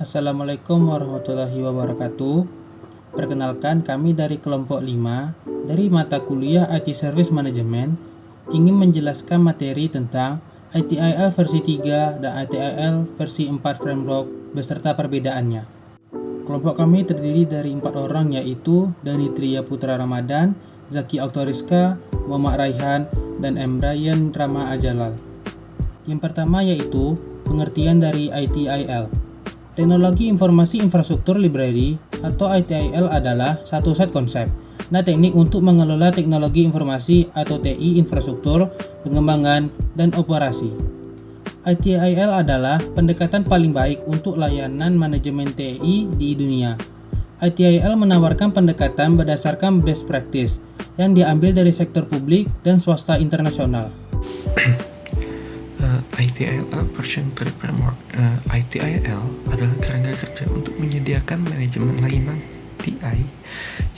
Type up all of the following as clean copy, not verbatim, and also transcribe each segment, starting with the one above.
Assalamualaikum warahmatullahi wabarakatuh. Perkenalkan, kami dari kelompok 5 dari mata kuliah IT Service Management ingin menjelaskan materi tentang ITIL versi 3 dan ITIL versi 4 framework beserta perbedaannya. Kelompok kami terdiri dari 4 orang, yaitu Dani Tria Putra Ramadan, Zaki Oktoriska, Muhammad Raihan, dan M. Brian Rama Ajalal. Yang pertama yaitu pengertian dari ITIL. Teknologi Informasi Infrastruktur Library atau ITIL adalah satu set konsep dan teknik untuk mengelola teknologi informasi atau TI infrastruktur, pengembangan, dan operasi. ITIL adalah pendekatan paling baik untuk layanan manajemen TI di dunia. ITIL menawarkan pendekatan berdasarkan best practice yang diambil dari sektor publik dan swasta internasional. ITIL version 3 framework. ITIL adalah kerangka kerja untuk menyediakan manajemen layanan TI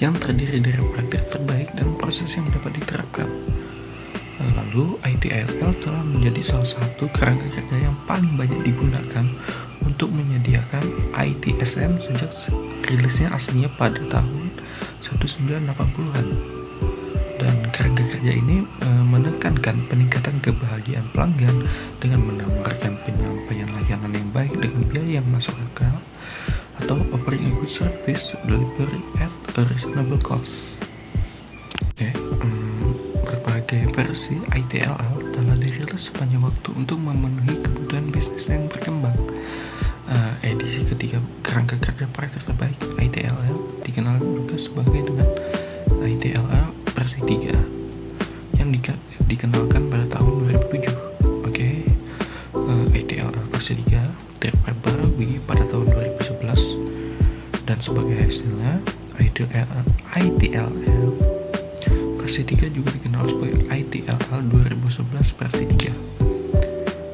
yang terdiri dari praktik terbaik dan proses yang dapat diterapkan. Lalu ITIL telah menjadi salah satu kerangka kerja yang paling banyak digunakan untuk menyediakan ITSM sejak rilisnya aslinya pada tahun 1980-an. Dan kerangka kerja ini menekankan peningkatan kebahagiaan pelanggan dengan menawarkan penyampaian layanan yang baik dengan biaya yang masuk akal atau offering a good service delivery at a reasonable cost. Berbagai versi ITIL telah dirilis sepanjang waktu untuk memenuhi kebutuhan bisnis yang berkembang. Edisi ketiga kerangka kerja praktik terbaik ITIL dikenal juga sebagai dengan ITIL versi 3 yang dikenalkan pada tahun 2007. ITIL versi 3 terperbarui pada tahun 2011 dan sebagai hasilnya ITIL versi 3 juga dikenal sebagai ITIL 2011 versi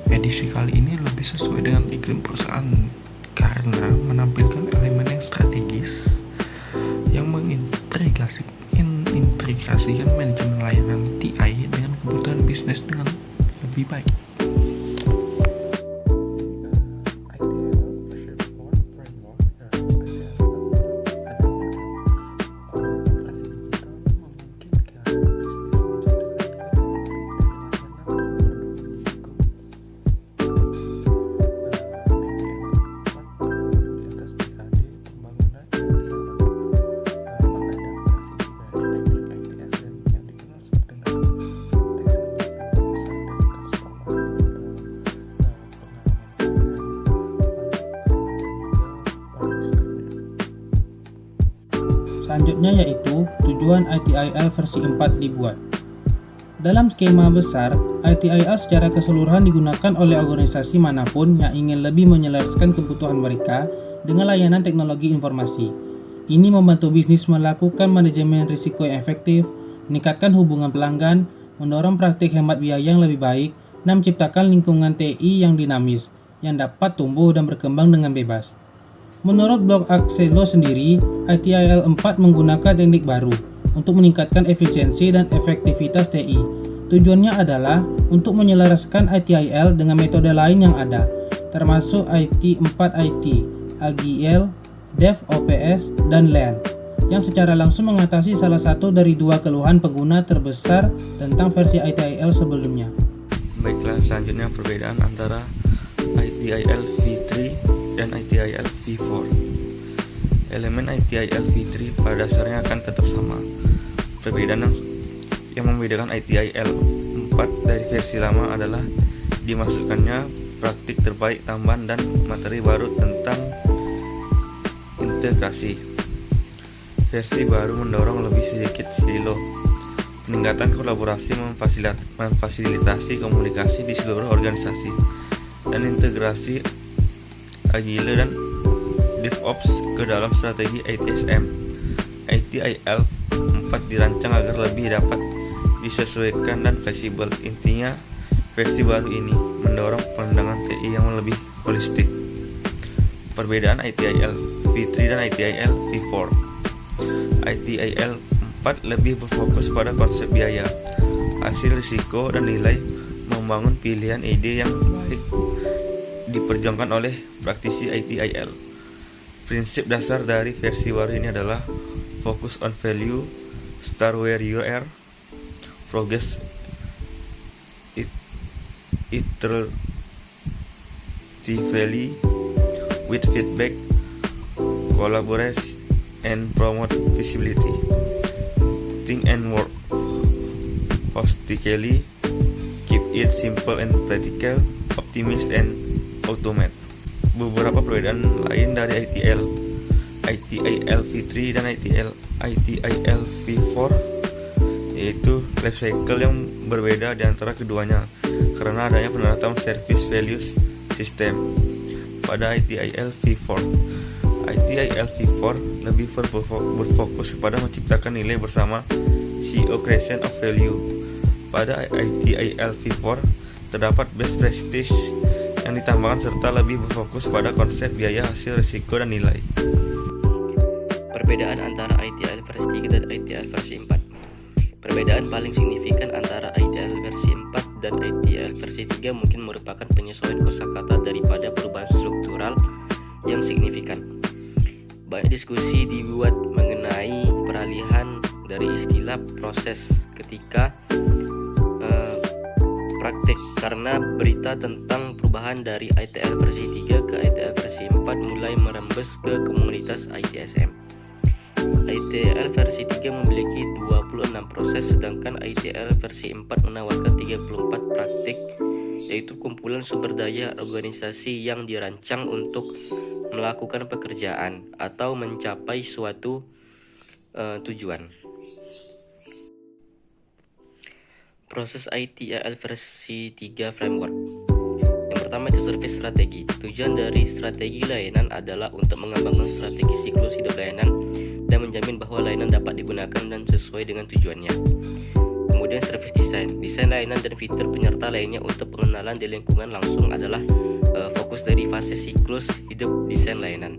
3. Edisi kali ini lebih sesuai dengan iklim perusahaan karena menampilkan elemen yang strategis yang mengintegrasikan manajemen layanan TI dengan kebutuhan bisnis dengan lebih baik. Selanjutnya yaitu tujuan ITIL versi 4 dibuat. Dalam skema besar, ITIL secara keseluruhan digunakan oleh organisasi manapun yang ingin lebih menyelaraskan kebutuhan mereka dengan layanan teknologi informasi. Ini membantu bisnis melakukan manajemen risiko yang efektif, meningkatkan hubungan pelanggan, mendorong praktik hemat biaya yang lebih baik, dan menciptakan lingkungan TI yang dinamis, yang dapat tumbuh dan berkembang dengan bebas. Menurut blog Axelo sendiri, ITIL 4 menggunakan teknik baru untuk meningkatkan efisiensi dan efektivitas TI. Tujuannya adalah untuk menyelaraskan ITIL dengan metode lain yang ada, termasuk IT4IT, AGIL, DevOps, dan LAN, yang secara langsung mengatasi salah satu dari dua keluhan pengguna terbesar tentang versi ITIL sebelumnya. Baiklah, selanjutnya perbedaan antara ITIL V3 dan ITIL V4. Elemen ITIL V3 pada dasarnya akan tetap sama. Perbedaan yang membedakan ITIL 4 dari versi lama adalah dimasukkannya praktik terbaik tambahan dan materi baru tentang integrasi. Versi baru mendorong lebih sedikit silo, peningkatan kolaborasi, memfasilitasi komunikasi di seluruh organisasi, dan integrasi Agile dan DevOps ke dalam strategi ITSM. ITIL 4 dirancang agar lebih dapat disesuaikan dan fleksibel. Intinya, versi baru ini mendorong pandangan TI yang lebih holistik. Perbedaan ITIL V3 dan ITIL V4. ITIL 4 lebih berfokus pada konsep biaya, hasil risiko, dan nilai, membangun pilihan ide yang baik diperjuangkan oleh praktisi ITIL. Prinsip dasar dari versi baru ini adalah focus on value, start where you are, progress iteratively with feedback, collaborate, and promote visibility. Think and work holistically, keep it simple and practical, optimize and automate. Beberapa perbedaan lain dari ITIL v3 dan ITIL v4 yaitu life cycle yang berbeda di antara keduanya karena adanya penerapan service values system pada ITIL v4. ITIL v4 lebih berfokus kepada menciptakan nilai bersama CEO creation of value. Pada ITIL v4 terdapat best practice yang ditambahkan serta lebih berfokus pada konsep biaya, hasil, risiko, dan nilai. Perbedaan antara ITIL versi 3 dan ITIL versi 4. Perbedaan paling signifikan antara ITIL versi 4 dan ITIL versi 3 mungkin merupakan penyesuaian kosakata daripada perubahan struktural yang signifikan. Banyak diskusi dibuat mengenai peralihan dari istilah proses ketika praktik karena berita tentang perubahan dari ITIL versi 3 ke ITIL versi 4 mulai merembes ke komunitas ITSM. ITIL versi 3 memiliki 26 proses sedangkan ITIL versi 4 menawarkan 34 praktik, yaitu kumpulan sumber daya organisasi yang dirancang untuk melakukan pekerjaan atau mencapai suatu tujuan. Proses ITIL versi 3 framework. Yang pertama itu service strategi. Tujuan dari strategi layanan adalah untuk mengembangkan strategi siklus hidup layanan dan menjamin bahwa layanan dapat digunakan dan sesuai dengan tujuannya. Kemudian service design. Desain layanan dan fitur penyerta lainnya untuk pengenalan di lingkungan langsung adalah fokus dari fase siklus hidup desain layanan.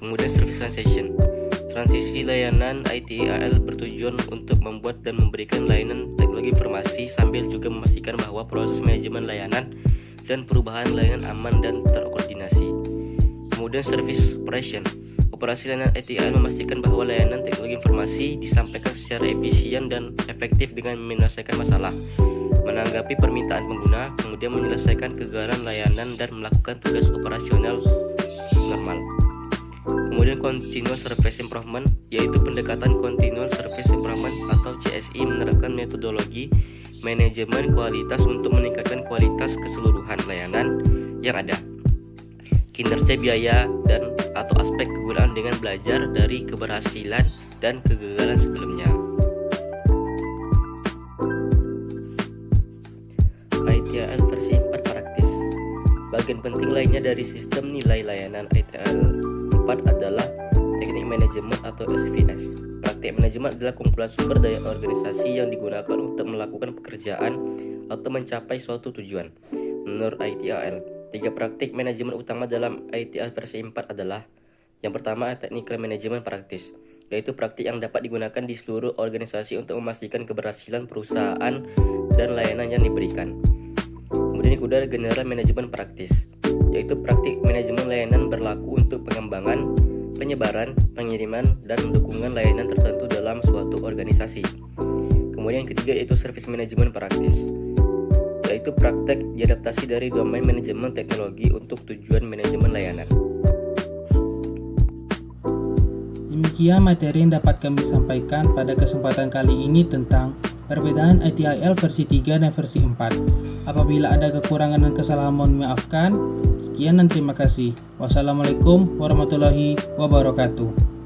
Kemudian service transition. Transisi layanan ITIL bertujuan untuk membuat dan memberikan layanan teknologi informasi sambil juga memastikan bahwa proses manajemen layanan dan perubahan layanan aman dan terkoordinasi. Kemudian service operation. Operasi layanan ITIL memastikan bahwa layanan teknologi informasi disampaikan secara efisien dan efektif dengan menyelesaikan masalah, menanggapi permintaan pengguna, kemudian menyelesaikan kegagalan layanan dan melakukan tugas operasional normal. Kemudian continuous service improvement, yaitu pendekatan continuous service improvement atau CSI menerapkan metodologi manajemen kualitas untuk meningkatkan kualitas keseluruhan layanan yang ada, kinerja biaya dan atau aspek kegunaan dengan belajar dari keberhasilan dan kegagalan sebelumnya. ITIL versi 4 praktis. Bagian penting lainnya dari sistem nilai layanan ITIL 4 adalah teknik manajemen atau SVS. Praktik manajemen adalah kumpulan sumber daya organisasi yang digunakan untuk melakukan pekerjaan atau mencapai suatu tujuan. Menurut ITIL, 3 praktik manajemen utama dalam ITIL versi 4 adalah: yang pertama, technical management practice, yaitu praktik yang dapat digunakan di seluruh organisasi untuk memastikan keberhasilan perusahaan dan layanan yang diberikan. Kemudian yang kedua, general management practice, yaitu praktik manajemen layanan berlaku untuk pengembangan, penyebaran, pengiriman, dan dukungan layanan tertentu dalam suatu organisasi. Kemudian yang ketiga yaitu service management practice, yaitu praktek diadaptasi dari domain manajemen teknologi untuk tujuan manajemen layanan. Demikian materi yang dapat kami sampaikan pada kesempatan kali ini tentang perbedaan ITIL versi 3 dan versi 4. Apabila ada kekurangan dan kesalahan mohon maafkan. Sekian dan terima kasih. Wassalamualaikum warahmatullahi wabarakatuh.